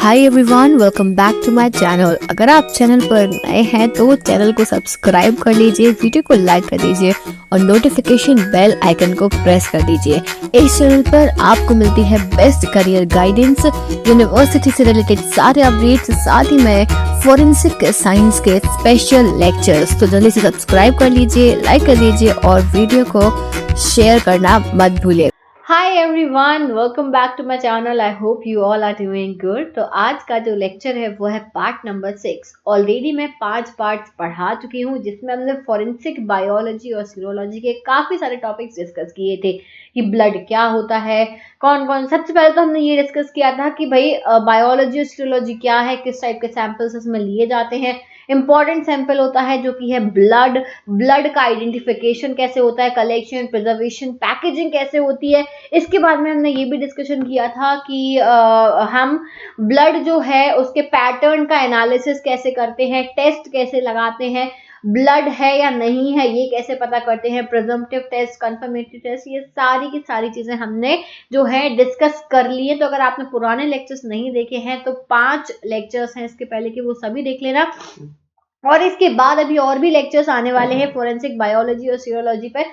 Hi everyone, welcome back to my channel. अगर आप channel पर नए हैं तो चैनल को सब्सक्राइब कर लीजिए, वीडियो को लाइक कर दीजिए और नोटिफिकेशन बेल आइकन को प्रेस कर दीजिए। इस चैनल पर आपको मिलती है बेस्ट करियर गाइडेंस, यूनिवर्सिटी से रिलेटेड सारे अपडेट्स, साथ ही में फोरेंसिक साइंस के स्पेशल लेक्चर्स। तो जल्दी से सब्सक्राइब कर लीजिए, लाइक कर दीजिए और वीडियो को शेयर करना मत भूलिए। Hi everyone, welcome back to my channel. I hope you all are doing good. तो आज का जो लेक्चर है वो है पार्ट नंबर 6। ऑलरेडी मैं 5 पार्ट्स पढ़ा चुकी हूँ जिसमें हमने फॉरेंसिक बायोलॉजी और सीरोलॉजी के काफ़ी सारे टॉपिक्स डिस्कस किए थे कि ब्लड क्या होता है, कौन कौन। सबसे पहले तो हमने ये डिस्कस किया था कि भाई बायोलॉजी और सीरोलॉजी क्या है, किस टाइप के सैंपल्स इसमें लिए जाते हैं। इंपॉर्टेंट सैंपल होता है जो कि है ब्लड। ब्लड का आइडेंटिफिकेशन कैसे होता है, कलेक्शन, प्रिजर्वेशन, पैकेजिंग कैसे होती है। इसके बाद में हमने ये भी डिस्कशन किया था कि हम ब्लड जो है उसके पैटर्न का एनालिसिस कैसे करते हैं, टेस्ट कैसे लगाते हैं, ब्लड है या नहीं है ये कैसे पता करते हैं, प्रिजम्पटिव टेस्ट, कंफर्मेटरी टेस्ट, ये सारी की सारी चीजें हमने जो है डिस्कस कर लिए। तो अगर आपने पुराने लेक्चर्स नहीं देखे हैं तो 5 लेक्चर्स हैं इसके पहले के, वो सभी देख लेना। और इसके बाद अभी और भी लेक्चर्स आने वाले हैं फोरेंसिक बायोलॉजी और सीरोलॉजी पे,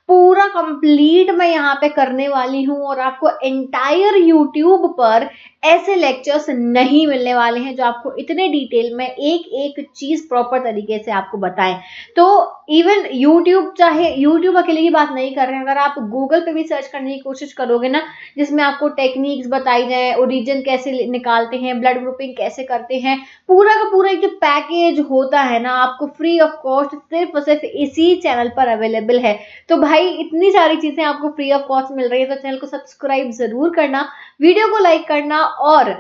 पूरा कंप्लीट मैं यहाँ पे करने वाली हूँ। और आपको एंटायर यूट्यूब पर ऐसे लेक्चर्स नहीं मिलने वाले हैं जो आपको इतने डिटेल में एक एक चीज प्रॉपर तरीके से आपको बताएं। तो इवन यूट्यूब, चाहे यूट्यूब अकेले की बात नहीं कर रहे हैं, अगर आप गूगल पे भी सर्च करने की कोशिश करोगे ना, जिसमें आपको टेक्निक्स बताई जाए, ओरिजिन कैसे निकालते हैं, ब्लड ग्रुपिंग कैसे करते हैं, पूरा का पूरा एक जो पैकेज होता है ना, आपको फ्री ऑफ कॉस्ट सिर्फ और सिर्फ इसी चैनल पर अवेलेबल है। तो भाई इतनी सारी चीजें आपको फ्री ऑफ कॉस्ट मिल रही है तो चैनल को सब्सक्राइब जरूर करना, वीडियो को लाइक करना, और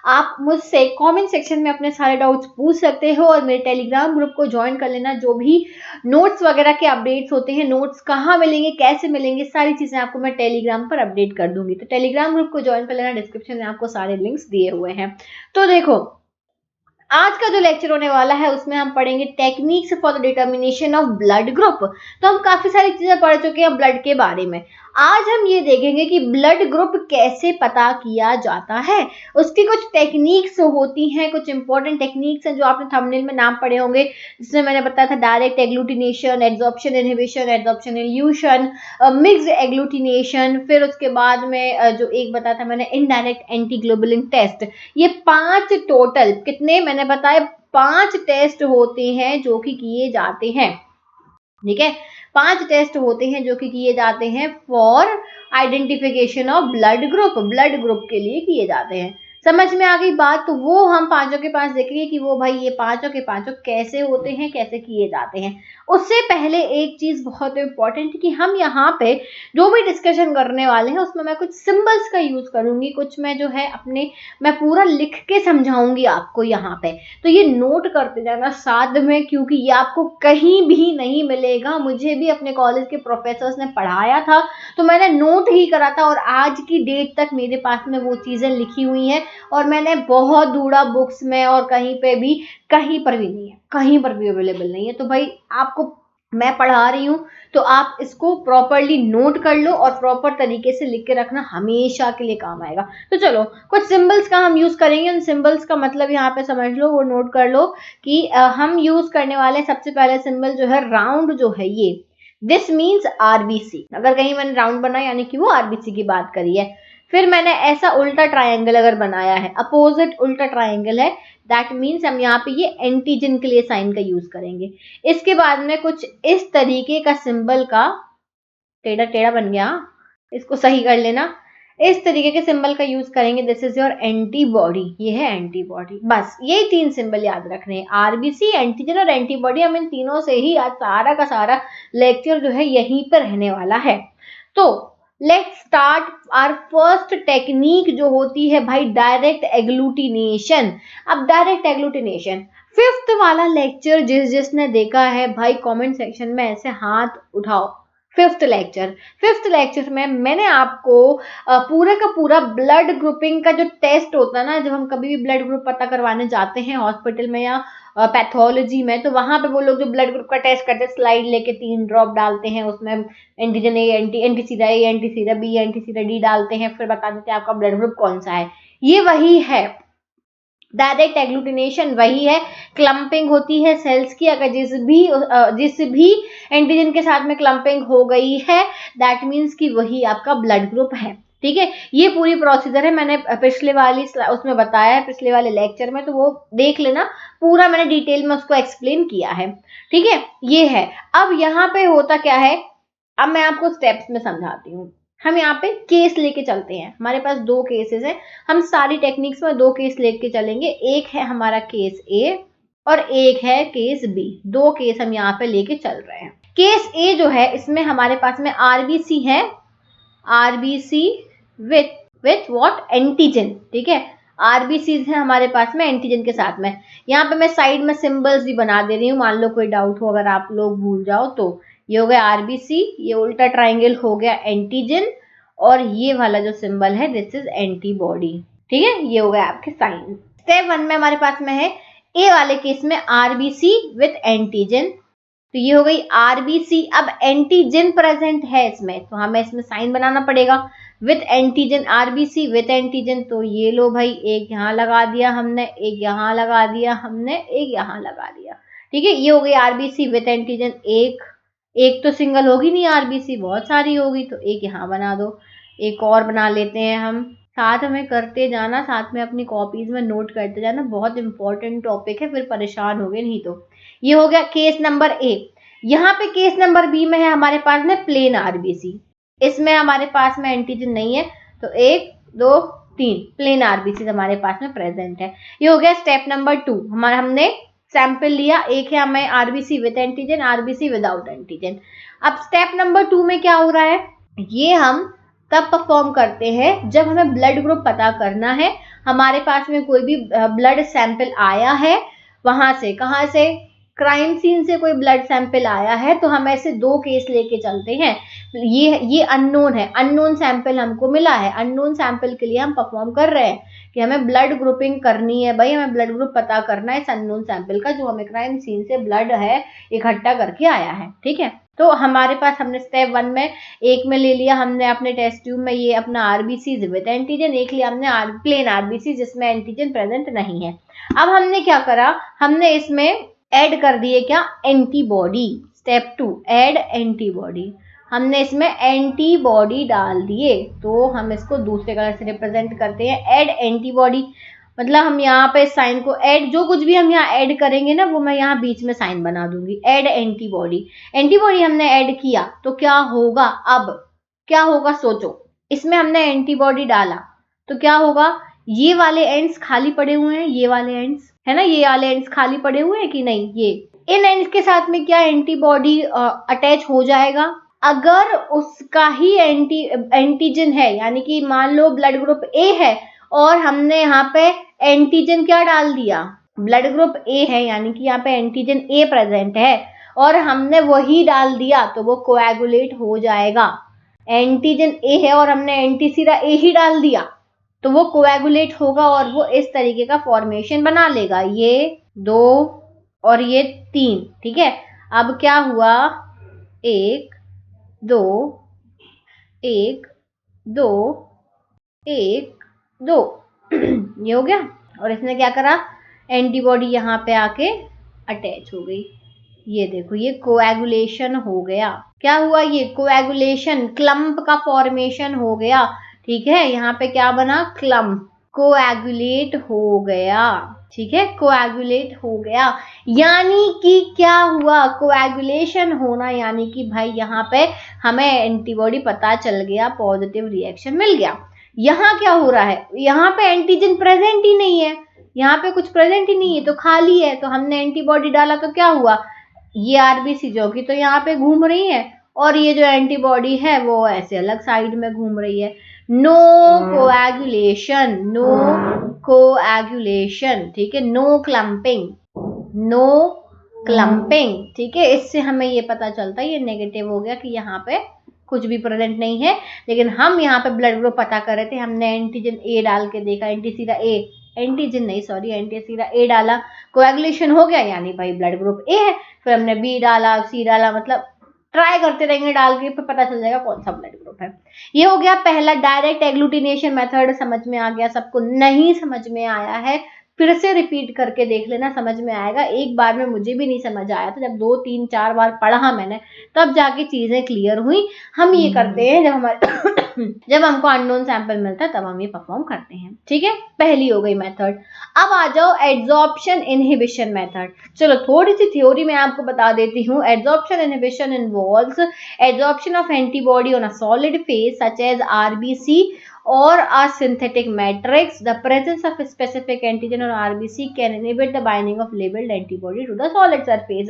आप मुझसे कमेंट सेक्शन में अपने सारे डाउट्स पूछ सकते हो। और मेरे टेलीग्राम ग्रुप को ज्वाइन कर लेना। जो भी नोट्स वगैरह के अपडेट्स होते हैं, नोट्स कहाँ मिलेंगे, कैसे मिलेंगे, सारी चीजें आपको मैं टेलीग्राम पर अपडेट कर दूंगी। तो टेलीग्राम ग्रुप को ज्वाइन कर लेना, डिस्क्रिप्शन में आपको सारे लिंक्स दिए हुए हैं। तो देखो, आज का जो लेक्चर होने वाला है उसमें हम पढ़ेंगे techniques for the determination of blood group. तो हम काफी सारी चीजें पढ़ चुके हैं ब्लड के बारे में। आज हम ये देखेंगे कि ब्लड ग्रुप कैसे पता किया जाता है। उसकी कुछ टेक्निक्स होती हैं, कुछ इंपॉर्टेंट टेक्निक्स हैं जो आपने थंबनेल में नाम पढ़े होंगे, जिसमें मैंने बताया था direct agglutination, adsorption inhibition, adsorption evolution, mixed agglutination, फिर उसके बाद में जो एक बताया था मैंने इनडायरेक्ट एंटीग्लोबुलिन टेस्ट। ये 5 टोटल कितने मैंने बताए, 5 टेस्ट होते हैं जो कि किए जाते हैं। ठीक है, 5 टेस्ट होते हैं जो कि किए जाते हैं for identification of blood group. Blood group के लिए किए जाते हैं। समझ में आ गई बात? तो वो हम पांचों के पांच देखेंगे कि वो भाई ये पांचों के पांचों कैसे होते हैं, कैसे किए जाते हैं। उससे पहले एक चीज बहुत इंपॉर्टेंट कि हम यहाँ पे जो भी डिस्कशन करने वाले हैं उसमें मैं कुछ सिंबल्स का यूज करूंगी, कुछ मैं जो है अपने मैं पूरा लिख के समझाऊंगी आपको यहाँ पे। तो ये नोट करते जाना साथ में, क्योंकि ये आपको कहीं भी नहीं मिलेगा। मुझे भी अपने कॉलेज के प्रोफेसर्स ने पढ़ाया था तो मैंने नोट ही करा था, और आज की डेट तक मेरे पास में वो चीजें लिखी हुई हैं। और मैंने बहुत ढूंढा बुक्स में और कहीं पे भी, कहीं पर भी नहीं है, कहीं पर भी अवेलेबल नहीं है। तो भाई आपको मैं पढ़ा रही हूँ तो आप इसको प्रॉपरली नोट कर लो और प्रॉपर तरीके से लिख के रखना, हमेशा के लिए काम आएगा। तो चलो कुछ सिंबल्स का हम यूज करेंगे। उन सिंबल्स का मतलब यहाँ पे समझ लो, वो नोट कर लो कि हम यूज करने वाले सबसे पहले सिंबल जो है राउंड जो है ये, दिस मीन्स आरबीसी। अगर कहीं मैंने राउंड बनाया यानी कि वो आरबीसी की बात करी है। फिर मैंने ऐसा उल्टा ट्रायंगल अगर बनाया है, अपोजिट उल्टा ट्रायंगल है, दैट मीन्स हम यहाँ पे ये एंटीजन के लिए साइन का यूज करेंगे। इसके बाद में कुछ इस तरीके का सिंबल का, टेढ़ा टेढ़ा बन गया, इसको सही कर लेना। इस तरीके के सिंबल का यूज करेंगे, दिस इज योर एंटीबॉडी, ये है एंटीबॉडी। बस यही 3 सिंबल याद रखने हैं, आरबीसी, एंटीजन और एंटीबॉडी। हम इन तीनों से ही आज सारा का सारा लेक्चर जो है यहीं पर रहने वाला है। तो let's start our first technique जो होती है भाई डायरेक्ट एग्लूटिनेशन। अब डायरेक्ट एग्लूटिनेशन 5th वाला लेक्चर जिसने देखा है भाई कमेंट सेक्शन में ऐसे हाथ उठाओ। 5th लेक्चर में मैंने आपको पूरा का पूरा ब्लड ग्रुपिंग का जो टेस्ट होता है ना, जब हम कभी भी ब्लड ग्रुप पता करवाने जाते हैं हॉस्पिटल में या पैथोलॉजी में, तो वहां पे वो लोग जो ब्लड ग्रुप का टेस्ट करते हैं, स्लाइड लेके 3 ड्रॉप डालते हैं, उसमें antigen A, antisera A, antisera B, antisera D डालते हैं, फिर बता देते हैं आपका ब्लड ग्रुप कौन सा है। ये वही है। डायरेक्ट एग्लूटिनेशन वही है, क्लम्पिंग होती है सेल्स की, अगर जिस भी एंटीजन के साथ में क्लम्पिंग हो गई है दैट मीन्स कि वही आपका ब्लड ग्रुप है। ठीक है, ये पूरी प्रोसीजर है, मैंने पिछले वाली उसमें बताया है, पिछले वाले लेक्चर में, तो वो देख लेना, पूरा मैंने डिटेल में उसको एक्सप्लेन किया है। ठीक है, ये है। अब यहाँ पे होता क्या है, अब मैं आपको स्टेप्स में समझाती हूँ। हम यहाँ पे केस लेके चलते हैं, हमारे पास 2 केसेस हैं, हम सारी टेक्निक्स में 2 केस लेके चलेंगे। एक है हमारा केस ए और एक है केस बी, 2 केस हम यहाँ पे लेके चल रहे हैं। केस ए जो है, इसमें हमारे पास में आरबीसी है, आरबीसी विथ व्हाट, एंटीजन। ठीक है, आरबीसी है हमारे पास में एंटीजन के साथ में। यहाँ पे मैं साइड में सिंबल्स भी बना दे रही हूँ, मान लो कोई डाउट हो, अगर आप लोग भूल जाओ तो। ये हो गया आरबीसी, ये उल्टा ट्राइंगल हो गया एंटीजन, और ये वाला जो सिंबल है दिस इज एंटीबॉडी। ठीक है, ये हो गया आपके साइन। स्टेप 1 में हमारे पास में है ए वाले केस में आरबीसी विथ एंटीजन, तो ये हो गई आरबीसी। अब एंटीजन प्रेजेंट है इसमें, तो हमें इसमें साइन बनाना पड़ेगा with antigen, RBC with antigen. तो ये लो भाई, एक यहाँ लगा दिया हमने, एक यहाँ लगा दिया हमने, एक यहाँ लगा दिया। ठीक है, ये हो गई आरबीसी विथ एंटीजन। एक तो सिंगल होगी नहीं, आरबीसी बहुत सारी होगी, तो एक यहाँ बना दो। एक और बना लेते हैं हम, साथ में करते जाना, साथ में अपनी कॉपीज में नोट करते जाना, बहुत इंपॉर्टेंट टॉपिक है, फिर परेशान हो गए नहीं तो। ये हो गया केस नंबर ए। यहाँ पे केस नंबर बी में है हमारे पास में प्लेन आरबीसी, इसमें हमारे पास में एंटीजन नहीं है, तो 1 2 3 प्लेन आरबीसी हमारे पास में प्रेजेंट है। ये हो गया स्टेप नंबर 2, हमारा हमने सैंपल लिया, एक है हमें RBC with antigen, RBC without antigen. अब स्टेप नंबर 2 में क्या हो रहा है, ये हम तब परफॉर्म करते हैं जब हमें ब्लड ग्रुप पता करना है। हमारे पास में कोई भी ब्लड सैंपल आया है, वहां से, कहाँ से, क्राइम सीन से कोई ब्लड सैंपल आया है, तो हम ऐसे 2 केस लेके चलते हैं। ये अननोन है, अननोन सैंपल हमको मिला है, अननोन सैंपल के लिए हम परफॉर्म कर रहे हैं कि हमें ब्लड ग्रुपिंग करनी है भाई, हमें ब्लड ग्रुप पता करना है इस अननोन सैंपल का, जो हमें क्राइम सीन से ब्लड है इकट्ठा करके आया है। ठीक है, तो हमारे पास हमने स्टेप 1 में एक में ले लिया हमने अपने टेस्ट ट्यूब में ये अपना आरबीसी विद एंटीजन, एक लिया हमने प्लेन आरबीसी जिसमें एंटीजन प्रेजेंट नहीं है। अब हमने क्या करा, हमने इसमें ऐड कर दिए क्या, एंटीबॉडी। स्टेप 2 ऐड एंटीबॉडी, हमने इसमें एंटीबॉडी डाल दिए, तो हम इसको दूसरे कलर से रिप्रेजेंट करते हैं, ऐड एंटीबॉडी। मतलब हम यहाँ पे साइन को ऐड, जो कुछ भी हम यहाँ ऐड करेंगे ना, वो मैं यहाँ बीच में साइन बना दूंगी, ऐड एंटीबॉडी। एंटीबॉडी हमने ऐड किया तो क्या होगा, अब क्या होगा सोचो, इसमें हमने एंटीबॉडी डाला तो क्या होगा, ये वाले एंड्स खाली पड़े हुए हैं, ये वाले एंड्स है ना, ये वाले एंड्स खाली पड़े हुए हैं कि नहीं, ये इन एंड्स के साथ में क्या एंटीबॉडी अटैच हो जाएगा। अगर उसका ही एंटीजन है, यानी कि मान लो ब्लड ग्रुप ए है और हमने यहाँ पे एंटीजन क्या डाल दिया, ब्लड ग्रुप ए है, यानी कि यहाँ पे एंटीजन ए प्रेजेंट है और हमने वही डाल दिया, तो वो कोएगुलेट हो जाएगा। एंटीजन ए है और हमने एंटीसीरा ए ही डाल दिया, तो वो कोएगुलेट होगा और वो इस तरीके का फॉर्मेशन बना लेगा, ये 2 और ये 3। ठीक है, अब क्या हुआ, 1 2 1 2 1 2 ये हो गया, और इसने क्या करा, एंटीबॉडी यहाँ पे आके अटैच हो गई। ये देखो, ये कोएगुलेशन हो गया। क्या हुआ, ये कोएगुलेशन, क्लम्प का फॉर्मेशन हो गया। ठीक है, यहाँ पे क्या बना, क्लम्प, कोएगुलेट हो गया। ठीक है, कोएगुलेट हो गया, यानी कि क्या हुआ, कोएगुलेशन होना, यानी कि भाई यहाँ पे हमें एंटीबॉडी पता चल गया, पॉजिटिव रिएक्शन मिल गया। यहाँ क्या हो रहा है, यहाँ पे एंटीजन प्रेजेंट ही नहीं है, यहाँ पे कुछ प्रेजेंट ही नहीं है, तो खाली है, तो हमने एंटीबॉडी डाला तो क्या हुआ, ये आरबीसी जो कि तो यहाँ पे घूम रही है और ये जो एंटीबॉडी है वो ऐसे अलग साइड में घूम रही है। No coagulation, no coagulation. ठीक है, नो क्लम्पिंग, नो क्लम्पिंग। ठीक है, इससे हमें ये पता चलता है, ये नेगेटिव हो गया कि यहाँ पे कुछ भी प्रेजेंट नहीं है। लेकिन हम यहाँ पे ब्लड ग्रुप पता कर रहे थे, हमने एंटीजन ए डाल के देखा, एंटीसीरा ए, एंटीजन नहीं सॉरी, एंटीसीरा ए डाला, कोएगुलेशन हो गया, यानी भाई ब्लड ग्रुप ए है। फिर हमने बी डाला, सी डाला, मतलब ट्राई करते रहेंगे डाल के, फिर पता चल जाएगा कौन सा ब्लड ग्रुप है। ये हो गया पहला, डायरेक्ट एग्लूटिनेशन मेथड। समझ में आ गया सबको, नहीं समझ में आया है फिर से रिपीट करके देख लेना, समझ में आएगा। एक बार में मुझे भी नहीं समझ आया था, जब 2 3 4 बार पढ़ा मैंने तब जाके चीजें क्लियर हुई। हम ये करते हैं जब हमारे जब हमको अननोन सैंपल मिलता है तब हम ये परफॉर्म करते हैं, ठीक है। पहली हो गई मेथड। अब आ जाओ एड्सॉर्प्शन इनहिबिशन मेथड। चलो थोड़ी सी थ्योरी मैं आपको बता देती हूँ। Adsorption inhibition involves adsorption of antibody on a solid phase such as RBC or a synthetic matrix. The presence of a specific antigen or RBC can inhibit the binding of labeled antibody to the solid surface.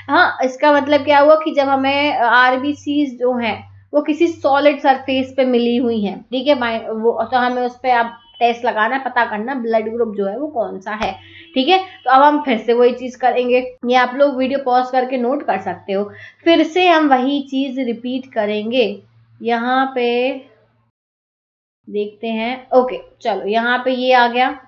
हाँ, इसका मतलब क्या हुआ कि जब हमें RBCs जो हैं वो किसी सॉलिड सरफेस पे मिली हुई हैं, ठीक है, वो तो हमें उस पर आप टेस्ट लगाना, पता करना ब्लड ग्रुप जो है वो कौन सा है, ठीक है। तो अब हम फिर से वही चीज करेंगे, ये आप लोग वीडियो पॉज करके नोट कर सकते हो। फिर से हम वही चीज रिपीट करेंगे। यहाँ पे देखते हैं, ओके चलो यहाँ पे ये आ गया।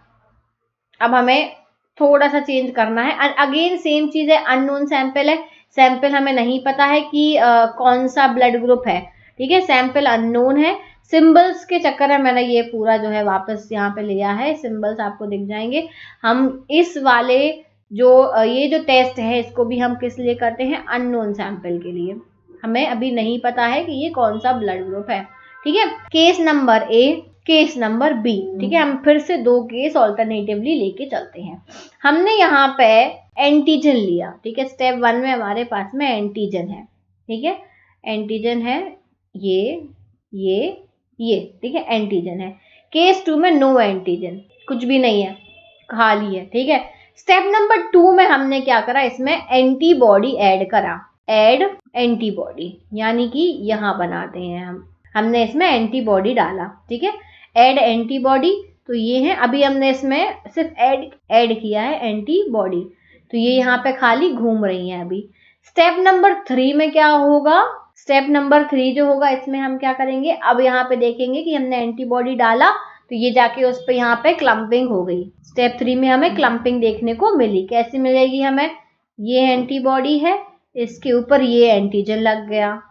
अब हमें थोड़ा सा चेंज करना है। अगेन सेम चीज है, अननोन सैंपल है, सैंपल हमें नहीं पता है कि कौन सा ब्लड ग्रुप है, ठीक है, सैंपल अननोन है। सिंबल्स के चक्कर में मैंने ये पूरा जो है वापस यहाँ पे लिया है, सिंबल्स आपको दिख जाएंगे। हम इस वाले जो ये जो टेस्ट है इसको भी हम किस लिए करते हैं, अननोन सैंपल के लिए। हमें अभी नहीं पता है कि ये कौन सा ब्लड ग्रुप है, ठीक है। Case number A, case number B, ठीक है। हम फिर से 2 केस ऑल्टरनेटिवली लेके चलते हैं। हमने यहाँ पे एंटीजन लिया, ठीक है। स्टेप 1 में हमारे पास में एंटीजन है, ठीक है, एंटीजन है ये, ठीक है, एंटीजन है। केस 2 में नो एंटीजन, कुछ भी नहीं है, खाली है, ठीक है। स्टेप नंबर 2 में हमने क्या करा, इसमें एंटीबॉडी ऐड करा, ऐड एंटीबॉडी, यानी कि यहाँ बनाते हैं हमने इसमें एंटीबॉडी डाला, ठीक है, ऐड एंटीबॉडी। तो ये है, अभी हमने इसमें सिर्फ ऐड किया है एंटीबॉडी, तो ये यहाँ पे खाली घूम रही है अभी। स्टेप नंबर 3 में क्या होगा, स्टेप नंबर 3 जो होगा इसमें हम क्या करेंगे, अब यहाँ पे देखेंगे कि हमने एंटीबॉडी डाला तो ये जाके उस पर यहाँ पे क्लम्पिंग हो गई। स्टेप 3 में हमें क्लम्पिंग देखने को मिली। कैसे मिलेगी हमें, ये एंटीबॉडी है, इसके ऊपर ये एंटीजन लग गया,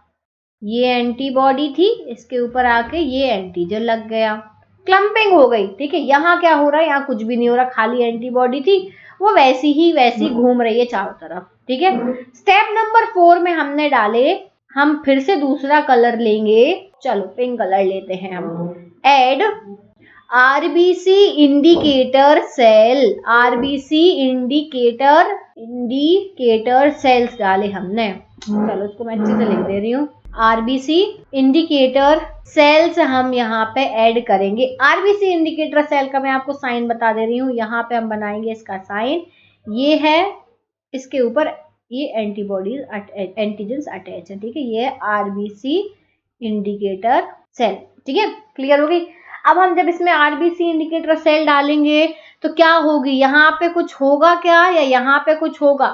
ये एंटीबॉडी थी, इसके ऊपर आके ये एंटीजन लग गया, क्लम्पिंग हो गई, ठीक है। यहाँ क्या हो रहा है, यहाँ कुछ भी नहीं हो रहा, खाली एंटीबॉडी थी, वो वैसी घूम रही है चारों तरफ, ठीक है। स्टेप नंबर 4 में हमने डाले, हम फिर से दूसरा कलर लेंगे, चलो पिंक कलर लेते हैं हम। Add RBC indicator cell, RBC indicator cells डाले हमने। चलो इसको मैं अच्छे से लिख दे रही हूँ। RBC इंडिकेटर सेल्स हम यहाँ पे ऐड करेंगे। RBC इंडिकेटर सेल का मैं आपको साइन बता दे रही हूँ, यहाँ पे हम बनाएंगे इसका साइन, ये है, इसके ऊपर ये एंटीबॉडीज एंटीजन्स अटैच है, ठीक है, ये है RBC इंडिकेटर सेल, ठीक है, क्लियर हो गई। अब हम जब इसमें RBC इंडिकेटर सेल डालेंगे तो क्या होगी, यहाँ पे कुछ होगा क्या, या यहाँ पे कुछ होगा,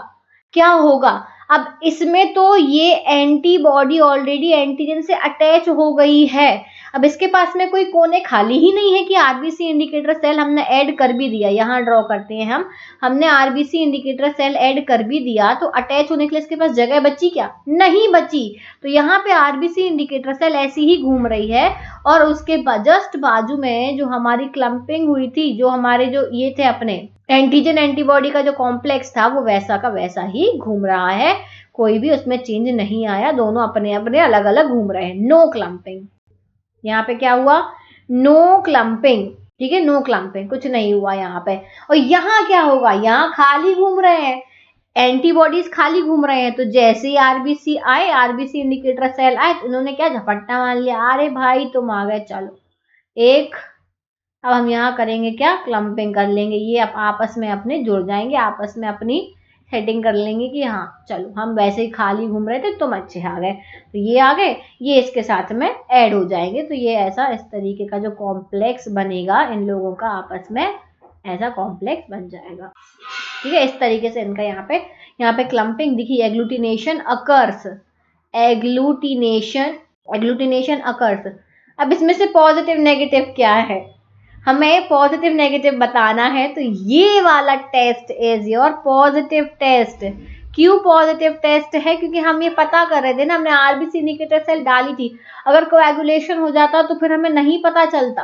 क्या होगा। अब इसमें तो ये एंटीबॉडी ऑलरेडी एंटीजन से अटैच हो गई है, अब इसके पास में कोई कोने खाली ही नहीं है कि RBC इंडिकेटर सेल हमने ऐड कर भी दिया। यहाँ ड्रॉ करते हैं हमने RBC इंडिकेटर सेल ऐड कर भी दिया, तो अटैच होने के लिए इसके पास जगह बची क्या, नहीं बची। तो यहाँ पे RBC इंडिकेटर सेल ऐसी ही घूम रही है, और उसके जस्ट बाजू में जो हमारी क्लम्पिंग हुई थी, जो हमारे जो ये थे अपने एंटीजन एंटीबॉडी का जो कॉम्प्लेक्स था, वो वैसा का वैसा ही घूम रहा है, कोई भी उसमें चेंज नहीं आया, दोनों अपने अपने अलग अलग घूम रहे हैं, नो क्लम्पिंग। यहाँ पे क्या हुआ, नो क्लम्पिंग, ठीक है, नो क्लम्पिंग, कुछ नहीं हुआ यहाँ पे। और यहाँ क्या होगा, यहाँ खाली घूम रहे हैं, एंटीबॉडीज खाली घूम रहे हैं, तो जैसे ही RBC आए, RBC इंडिकेटर सेल आए, तो उन्होंने क्या झपट्टा मान लिया, अरे भाई तुम आ गए, चलो एक। अब हम यहाँ करेंगे क्या, क्लम्पिंग कर लेंगे, ये आपस में अपने जुड़ जाएंगे, आपस में अपनी सेटिंग कर लेंगे कि हाँ चलो हम वैसे ही खाली घूम रहे थे, तुम अच्छे आ गए, तो ये आ गए, ये इसके साथ में ऐड हो जाएंगे। तो ये ऐसा इस तरीके का जो कॉम्प्लेक्स बनेगा इन लोगों का, आपस में ऐसा कॉम्प्लेक्स बन जाएगा, ठीक है। इस तरीके से इनका यहाँ पे क्लम्पिंग दिखी, एग्लूटिनेशन अकर्स, एग्लूटिनेशन अकर्स। अब इसमें से पॉजिटिव नेगेटिव क्या है, हमें पॉजिटिव नेगेटिव बताना है, तो ये वाला test is your positive test. क्यों पॉजिटिव टेस्ट है, क्योंकि हम ये पता कर रहे थे ना, हमने RBC इंडिकेटर सेल डाली थी, अगर कोएगुलेशन हो जाता तो फिर हमें नहीं पता चलता,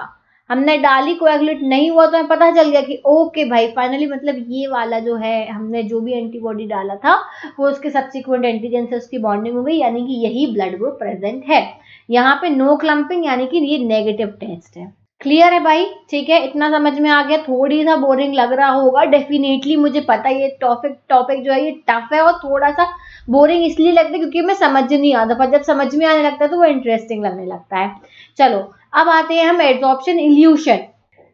हमने डाली, कोएगुलेट नहीं हुआ, तो हमें पता चल गया कि ओके भाई फाइनली मतलब ये वाला जो है हमने जो भी एंटीबॉडी डाला था वो उसके सब्सिक्वेंट एंटीजन से उसकी बॉन्डिंग हो गई, यानी कि यही ब्लड ग्रुप प्रेजेंट है। यहाँ पे नो क्लम्पिंग यानी कि ये नेगेटिव टेस्ट है। क्लियर है भाई? ठीक है, इतना समझ में आ गया। थोड़ी सा बोरिंग लग रहा होगा डेफिनेटली, मुझे पता है ये टॉपिक जो है ये टफ है और थोड़ा सा बोरिंग इसलिए लगता है क्योंकि मैं समझ नहीं आता, पर जब समझ में आने लगता है तो वो इंटरेस्टिंग लगने लगता है। चलो अब आते हैं हम adsorption evolution.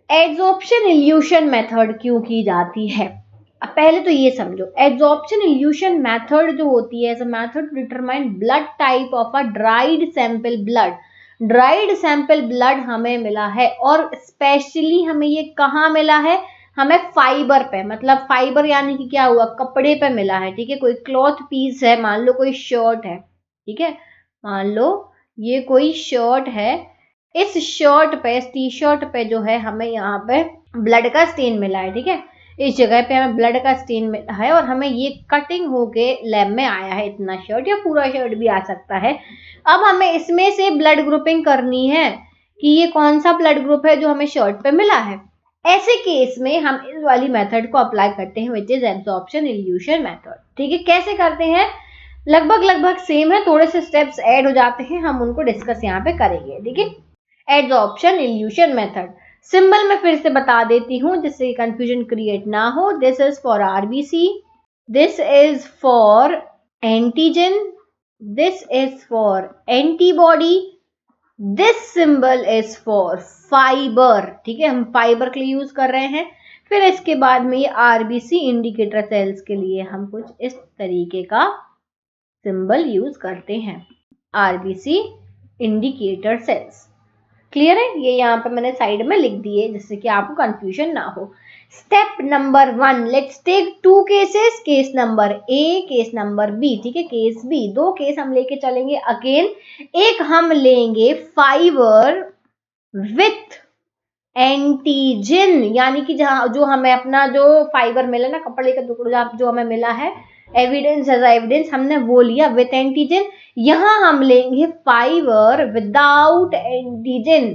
Adsorption evolution method क्यों की जाती है? अब पहले तो ये समझो, एड्सॉर्प्शन इल्यूशन मेथड जो होती है, method to determine blood type of a dried sample blood. Dried sample blood हमें मिला है और स्पेशली हमें ये कहाँ मिला है? हमें फाइबर पे, मतलब फाइबर यानी कि क्या हुआ, कपड़े पे मिला है। ठीक है, कोई क्लॉथ पीस है, मान लो कोई शर्ट है, ठीक है, मान लो ये कोई शर्ट है, इस शर्ट पे, इस टी शर्ट पे जो है हमें यहाँ पे ब्लड का स्टेन मिला है। ठीक है, इस जगह पे हमें ब्लड का स्टेन मिला है और हमें ये कटिंग होके लैब में आया है, इतना शर्ट या पूरा शर्ट भी आ सकता है। अब हमें इसमें से ब्लड ग्रुपिंग करनी है कि ये कौन सा ब्लड ग्रुप है जो हमें शर्ट पे मिला है। ऐसे केस में हम इस वाली मेथड को अप्लाई करते हैं, which is absorption evolution method. ठीक है, कैसे करते हैं? लगभग सेम है, थोड़े से स्टेप्स ऐड हो जाते हैं, हम उनको डिस्कस यहाँ पे करेंगे। ठीक है, एड्सॉर्प्शन इल्यूशन मेथड सिंबल में फिर से बता देती हूँ जिससे कंफ्यूजन क्रिएट ना हो। This is for RBC, this is for antigen, this is for antibody, this symbol is for fibre. ठीक है, हम फाइबर के लिए यूज कर रहे हैं। फिर इसके बाद में ये आरबीसी इंडिकेटर सेल्स के लिए हम कुछ इस तरीके का सिंबल यूज करते हैं, आरबीसी इंडिकेटर सेल्स। क्लियर है? ये यहाँ पे मैंने साइड में लिख दिए जिससे कि आपको कंफ्यूजन ना हो। Step number 1, let's take 2 cases, case number A, case number B. ठीक है, केस बी, 2 केस हम लेके चलेंगे अगेन। एक हम लेंगे फाइबर विथ एंटीजन, यानी कि जहां जो हमें अपना जो फाइबर मिला ना, कपड़े का टुकड़ा जो हमें मिला है, एविडेंस एज एविडेंस हमने वो लिया विथ एंटीजन। यहां हम लेंगे फाइबर विदाउट एंटीजन।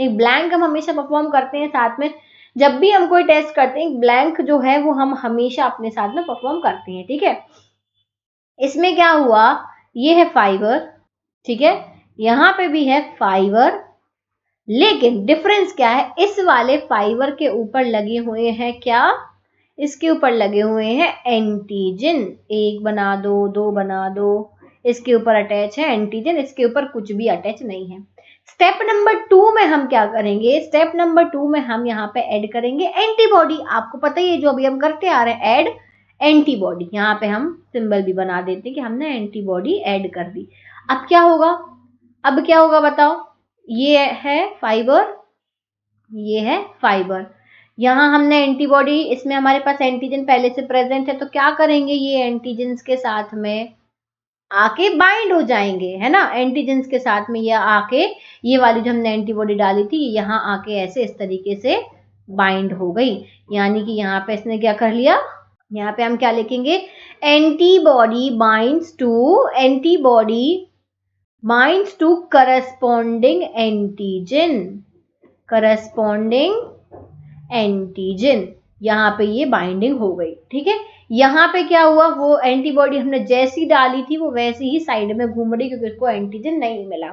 एक ब्लैंक हम हमेशा परफॉर्म करते हैं साथ में, जब भी हम कोई टेस्ट करते हैं ब्लैंक जो है वो हम हमेशा अपने साथ में परफॉर्म करते हैं। ठीक है, इसमें क्या हुआ, ये है फाइबर, ठीक है, यहां पे भी है फाइबर, लेकिन डिफरेंस क्या है, इस वाले फाइबर के ऊपर लगे हुए हैं क्या, इसके ऊपर लगे हुए हैं एंटीजन। 1 बना दो, 2 बना दो, इसके ऊपर अटैच है एंटीजन, इसके ऊपर कुछ भी अटैच नहीं है। स्टेप नंबर 2 में हम क्या करेंगे, स्टेप नंबर 2 में हम यहाँ पे ऐड करेंगे एंटीबॉडी। आपको पता ही है जो अभी हम करते आ रहे हैं, ऐड एंटीबॉडी। यहाँ पे हम सिंबल भी बना देते हैं कि हमने एंटीबॉडी ऐड कर दी। अब क्या होगा, अब क्या होगा बताओ, ये है फाइबर, ये है फाइबर, यहाँ हमने एंटीबॉडी, इसमें हमारे पास एंटीजन पहले से प्रेजेंट है, तो क्या करेंगे, ये एंटीजन्स के साथ में आके बाइंड हो जाएंगे, है ना। एंटीजन्स के साथ में ये आके, ये वाली जो हमने एंटीबॉडी डाली थी यहाँ आके ऐसे इस तरीके से बाइंड हो गई, यानी कि यहाँ पे इसने क्या कर लिया, यहाँ पे हम क्या लिखेंगे, antibody binds to, antibody binds to corresponding antigen, corresponding antigen, यहाँ पे ये बाइंडिंग हो गई। ठीक है, यहाँ पे क्या हुआ, वो एंटीबॉडी हमने जैसी डाली थी वो वैसी ही साइड में घूम रही क्योंकि उसको एंटीजन नहीं मिला।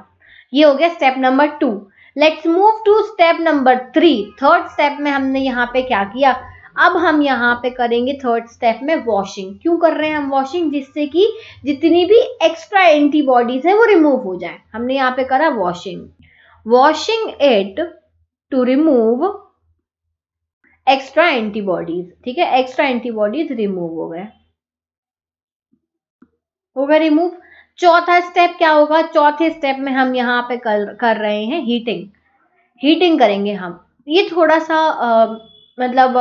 ये हो गया step number 2। Let's move to step number 3। Third step में हमने यहाँ पे क्या किया, अब हम यहाँ पे करेंगे थर्ड स्टेप में वॉशिंग। क्यों कर रहे हैं हम वॉशिंग, जिससे कि जितनी भी एक्स्ट्रा एंटीबॉडीज है वो रिमूव हो जाए। हमने यहाँ पे करा washing, washing it to remove extra antibodies. ठीक है, एक्स्ट्रा एंटीबॉडीज रिमूव हो गए, हो गए रिमूव। चौथा स्टेप क्या होगा, चौथे स्टेप में हम यहाँ पे कर रहे हैं हीटिंग, हीटिंग करेंगे हम। ये थोड़ा सा मतलब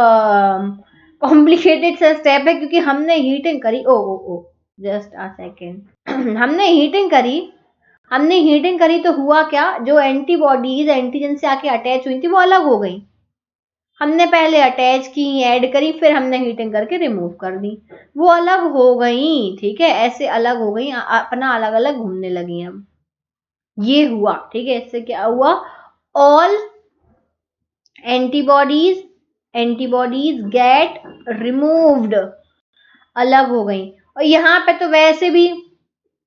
कॉम्प्लिकेटेड सा स्टेप है क्योंकि हमने हीटिंग करी, ओ जस्ट अ सेकेंड, हमने हीटिंग करी, हमने हीटिंग करी तो हुआ क्या, जो एंटीबॉडीज एंटीजन से आके अटैच हुई थी वो अलग हो गई। हमने पहले अटैच की, ऐड करी, फिर हमने हीटिंग करके रिमूव कर दी, वो अलग हो गई। ठीक है, ऐसे अलग हो गई, अपना अलग अलग घूमने लगी अब, ये हुआ। ठीक है, इससे क्या हुआ, ऑल एंटीबॉडीज गेट रिमूव्ड, अलग हो गई। और यहाँ पे तो वैसे भी,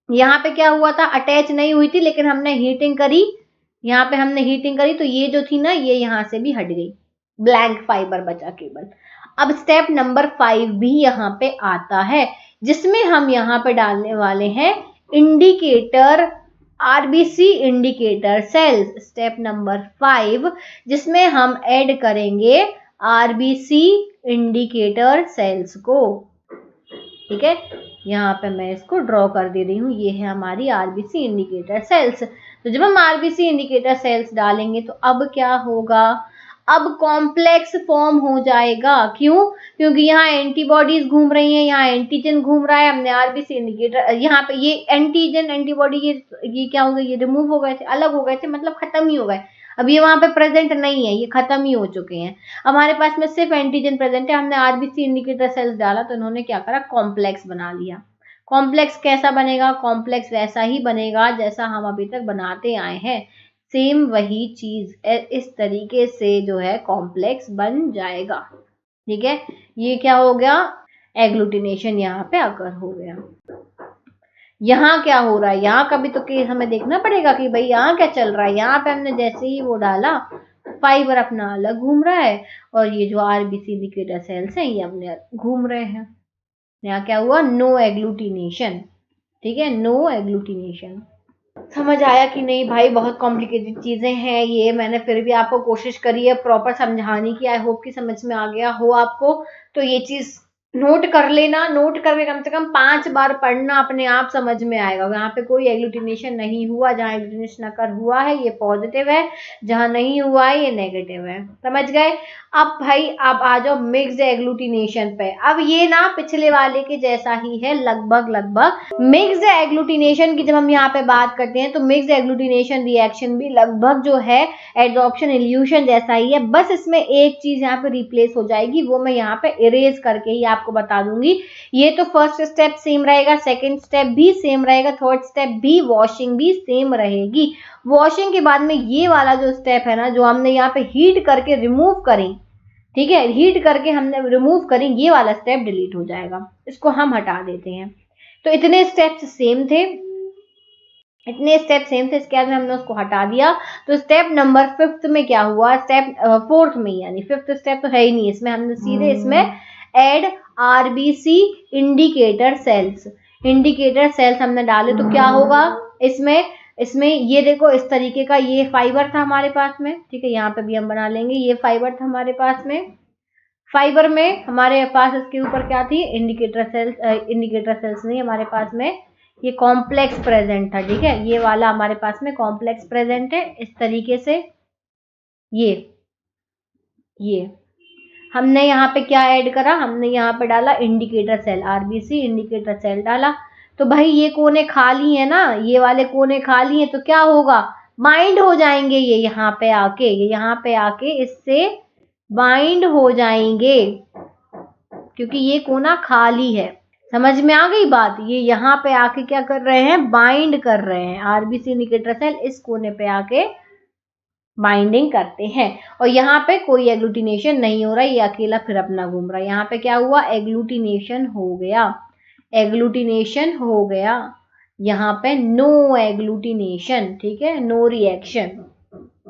यहाँ पे क्या हुआ था, अटैच नहीं हुई थी, लेकिन हमने हीटिंग करी, यहाँ पे हमने हीटिंग करी तो ये जो थी ना, ये यहाँ से भी हट गई, ब्लैंक फाइबर बचा केवल। अब स्टेप नंबर 5 भी यहाँ पे आता है, जिसमें हम यहाँ पे डालने वाले हैं indicator, RBC indicator cells. Step number 5, जिसमें हम ऐड करेंगे आरबीसी इंडिकेटर सेल्स को। ठीक है, यहाँ पे मैं इसको ड्रॉ कर दे रही हूँ, ये है हमारी आरबीसी इंडिकेटर सेल्स। तो जब हम आरबीसी इंडिकेटर सेल्स डालेंगे तो अब क्या होगा, अब कॉम्प्लेक्स फॉर्म हो जाएगा। क्यों? क्योंकि यहाँ एंटीबॉडीज घूम रही हैं, यहाँ एंटीजन घूम रहा है, हमने आरबीसी इंडिकेटर, यहाँ पे ये एंटीजन एंटीबॉडी ये क्या हो गए, ये रिमूव हो गए थे, अलग हो गए थे, मतलब खत्म ही हो गए। अब ये वहां पे प्रेजेंट नहीं है, ये खत्म ही हो चुके हैं। हमारे पास में सिर्फ एंटीजन प्रेजेंट है, हमने आरबीसी इंडिकेटर सेल्स डाला तो इन्होंने क्या करा, कॉम्प्लेक्स बना लिया। कॉम्प्लेक्स कैसा बनेगा, कॉम्प्लेक्स वैसा ही बनेगा जैसा हम अभी तक बनाते आए हैं, सेम वही चीज इस तरीके से जो है कॉम्प्लेक्स बन जाएगा। ठीक है, ये क्या हो गया, एग्लूटिनेशन यहाँ पे अकर हो गया। यहाँ क्या हो रहा है, यहाँ का भी तो केस हमें देखना पड़ेगा कि भाई यहाँ क्या चल रहा है। यहाँ पे हमने जैसे ही वो डाला, फाइबर अपना अलग घूम रहा है, और ये जो आरबीसी इंडिकेटर सेल्स हैं ये अपने घूम रहे हैं। यहाँ क्या हुआ, नो एग्लूटिनेशन। ठीक है, नो एग्लूटिनेशन। समझ आया कि नहीं भाई, बहुत कॉम्प्लिकेटेड चीजें हैं ये, मैंने फिर भी आपको कोशिश करी है प्रॉपर समझाने की। आई होप कि समझ में आ गया हो आपको। तो ये चीज नोट कर लेना, नोट करके कम से कम 5 बार पढ़ना, अपने आप समझ में आएगा। यहाँ पे कोई एग्लूटिनेशन नहीं हुआ, जहाँ एग्लूटिनेशन अकर हुआ है ये पॉजिटिव है, जहाँ नहीं हुआ है ये नेगेटिव है। समझ गए? अब भाई आप आ जाओ मिक्स्ड एग्लूटिनेशन पे। अब ये ना पिछले वाले के जैसा ही है लगभग। मिक्स्ड एग्लूटिनेशन की जब हम यहाँ पे बात करते हैं तो मिक्स्ड एग्लूटिनेशन रिएक्शन भी लगभग जो है एडसॉर्प्शन इल्यूशन जैसा ही है, बस इसमें एक चीज यहाँ पे रिप्लेस हो जाएगी, वो मैं यहाँ पे इरेज करके ही आपको बता दूंगी। ये तो फर्स्ट स्टेप सेम रहेगा, सेकंड स्टेप भी सेम रहेगा, थर्ड स्टेप भी, वॉशिंग भी सेम रहेगी। वॉशिंग के बाद में ये वाला जो स्टेप है ना, जो हमने यहाँ पे हीट करके रिमूव करें, ठीक है, हीट करके हमने रिमूव करें, ये वाला स्टेप डिलीट हो जाएगा, इसको हम हटा देते हैं। तो इतने स्टेप्स सेम थे, इसके बाद में हमने उसको हटा दिया। तो स्टेप नंबर 5 में क्या हुआ, स्टेप 4th में, यानी 5th स्टेप तो है ही नहीं इसमें, हमने सीधे इसमें ऐड आरबीसी इंडिकेटर सेल्स हमने डाले तो क्या होगा, इसमें ये देखो इस तरीके का ये फाइबर था हमारे पास में। ठीक है, यहाँ पे भी हम बना लेंगे, ये फाइबर था हमारे पास में, फाइबर में हमारे पास इसके ऊपर क्या थी, इंडिकेटर सेल्स नहीं, हमारे पास में ये कॉम्प्लेक्स प्रेजेंट था। ठीक है, ये वाला हमारे पास में कॉम्प्लेक्स प्रेजेंट है इस तरीके से। ये हमने यहाँ पे क्या ऐड करा, हमने यहाँ पे डाला indicator cell, RBC indicator cell डाला। तो भाई ये कोने खाली है ना, ये वाले कोने खाली है, तो क्या होगा, बाइंड हो जाएंगे ये यहाँ पे आके इससे बाइंड हो जाएंगे, क्योंकि ये कोना खाली है। समझ में आ गई बात, ये यहाँ पे आके क्या कर रहे हैं, बाइंड कर रहे हैं, आरबीसी इंडिकेटर सेल इस कोने पे आके बाइंडिंग करते हैं, और यहाँ पे कोई एग्लूटिनेशन नहीं हो रहा, ये अकेला फिर अपना घूम रहा है। यहाँ पे क्या हुआ, एग्लूटिनेशन हो गया, यहाँ पे नो एग्लूटिनेशन। ठीक है, नो रिएक्शन।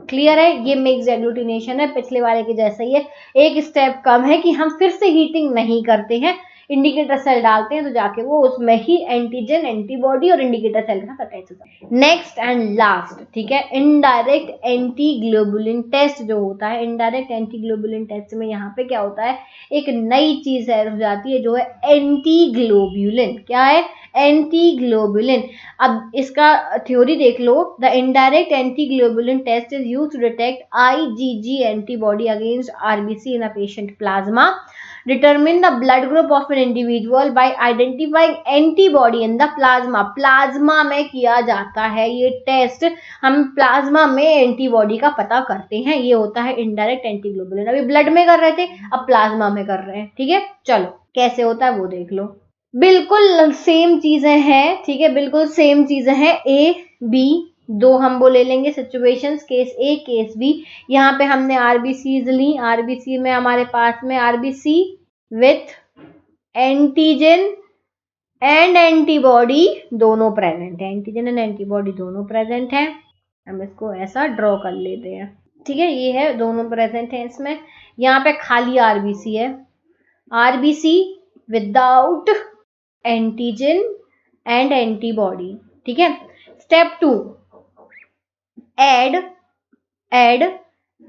क्लियर है, ये मिक्स्ड एग्लूटिनेशन है, पिछले वाले के जैसा ही है, एक स्टेप कम है कि हम फिर से हीटिंग नहीं करते हैं, इंडिकेटर सेल डालते हैं तो जाके वो उसमें ही एंटीजन एंटीबॉडी और इंडिकेटर सेल के साथ अटैच होता है। नेक्स्ट एंड लास्ट, ठीक है, इनडायरेक्ट एंटीग्लोबुलिन टेस्ट जो होता है, इनडायरेक्ट एंटीग्लोबुलिन टेस्ट में यहाँ पे क्या होता है, एक नई चीज ऐड हो जाती है जो है एंटीग्लोबुलिन। क्या है, एंटीग्लोबुलिन। अब इसका थ्योरी देख लो, the indirect antiglobulin test is used to detect IgG antibody against RBC in a patient plasma, determine the blood group of an individual by identifying antibody in the plasma। Plasma में किया जाता है ये test, हम plasma में antibody का पता करते हैं, ये होता है इनडायरेक्ट एंटीग्लोबुलिन। अभी ब्लड में कर रहे थे, अब प्लाज्मा में कर रहे हैं। ठीक है, चलो कैसे होता है वो देख लो, बिल्कुल सेम चीजें हैं। ठीक है, बिल्कुल सेम चीजें हैं, A B दो हम वो ले लेंगे सिचुएशंस, केस ए केस बी। यहाँ पे हमने आरबीसीज ली, आरबीसी में हमारे पास में RBC with antigen and antibody दोनों प्रेजेंट है, एंटीजन एंड एंटीबॉडी दोनों प्रेजेंट है। हम इसको ऐसा ड्रॉ कर लेते हैं, ठीक है, ये है दोनों प्रेजेंट है इसमें। यहाँ पे खाली आरबीसी है, RBC without antigen and antibody, ठीक है। स्टेप 2, एड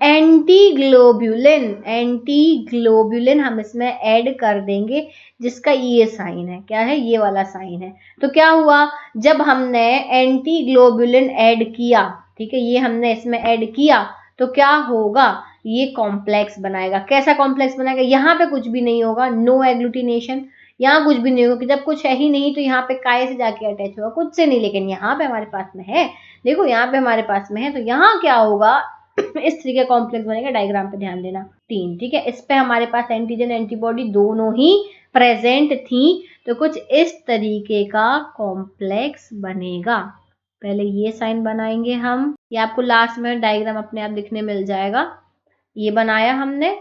एंटीग्लोब्युलिन, एंटीग्लोब्युलिन हम इसमें ऐड कर देंगे, जिसका ये साइन है, क्या है, ये वाला साइन है। तो क्या हुआ, जब हमने एंटीग्लोब्युलिन ऐड किया, ठीक है, ये हमने इसमें ऐड किया, तो क्या होगा, ये कॉम्प्लेक्स बनाएगा। कैसा कॉम्प्लेक्स बनाएगा, यहाँ पे कुछ भी नहीं होगा, नो एग्लूटिनेशन, यहाँ कुछ भी नहीं होगा, कि जब कुछ है ही नहीं तो यहाँ पे काय से जाके अटैच होगा, कुछ से नहीं। लेकिन यहाँ पे हमारे पास में है, देखो यहाँ पे हमारे पास में है, तो यहाँ क्या होगा, इस तरीके कॉम्प्लेक्स बनेगा। डायग्राम पे ध्यान देना, 3, ठीक है। इस पे हमारे पास एंटीजन एंटीबॉडी दोनों ही प्रेजेंट थी, तो कुछ इस तरीके का कॉम्प्लेक्स बनेगा। पहले ये साइन बनाएंगे हम, ये आपको लास्ट में डायग्राम अपने आप दिखने मिल जाएगा। ये बनाया हमने,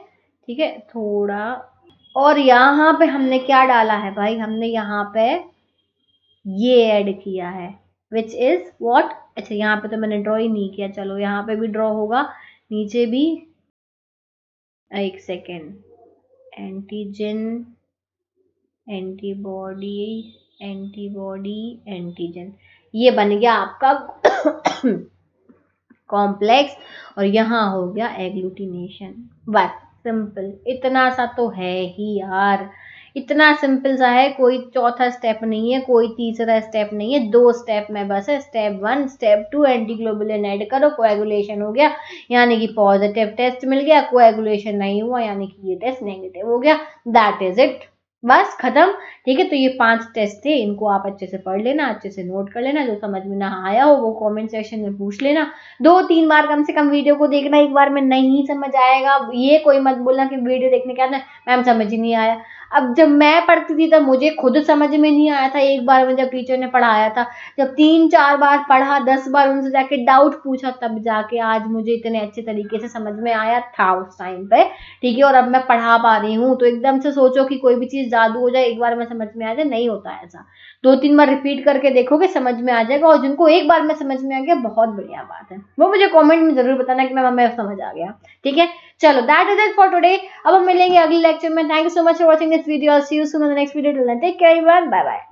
ठीक है, थोड़ा, और यहाँ पे हमने क्या डाला है भाई, हमने यहाँ पे ये ऐड किया है, विच इज व्हाट। अच्छा, यहाँ पे तो मैंने ड्रॉ ही नहीं किया, चलो यहाँ पे भी ड्रॉ होगा, नीचे भी, एक second, antigen antibody antibody antigen, ये बन गया आपका कॉम्प्लेक्स, और यहाँ हो गया एग्लूटिनेशन। बस सिंपल, इतना सा तो है ही यार, इतना सिंपल सा है, कोई चौथा स्टेप नहीं है, कोई तीसरा स्टेप नहीं है, 2 स्टेप में बस है। स्टेप 1, स्टेप 2, एंटीग्लोबुलिन ऐड करो, कोएगुलेशन हो गया, यानी कि पॉजिटिव टेस्ट मिल गया, कोएगुलेशन नहीं हुआ यानी कि ये टेस्ट नेगेटिव हो गया, दैट इज इट, बस खत्म, ठीक है। तो ये 5 टेस्ट थे, इनको आप अच्छे से पढ़ लेना, अच्छे से नोट कर लेना, जो समझ में ना आया हो वो कमेंट सेक्शन में पूछ लेना। 2-3 बार कम से कम वीडियो को देखना, एक बार में नहीं समझ आएगा, ये कोई मत बोलना कि वीडियो देखने के बाद मैम समझ ही नहीं आया। अब जब मैं पढ़ती थी तब मुझे खुद समझ में नहीं आया था, एक बार में जब टीचर ने पढ़ाया था, जब 3-4 बार पढ़ा, 10 बार उनसे जाके डाउट पूछा, तब जाके आज मुझे इतने अच्छे तरीके से समझ में आया था उस टाइम पे, ठीक है। और अब मैं पढ़ा पा रही हूँ, तो एकदम से सोचो कि कोई भी चीज जादू हो जाए, एक बार में समझ में आ जाए, नहीं होता ऐसा। 2-3 बार रिपीट करके देखोगे, समझ में आ जाएगा, और जिनको एक बार में समझ में आ गया, बहुत बढ़िया बात है, वो मुझे कमेंट में जरूर बताना कि मैं समझ आ गया, ठीक है। चलो, that is it for today. अब हम मिलेंगे अगले लेक्चर में। Thank you so much for watching this video, see you soon in the next video, till then take care everyone, bye bye.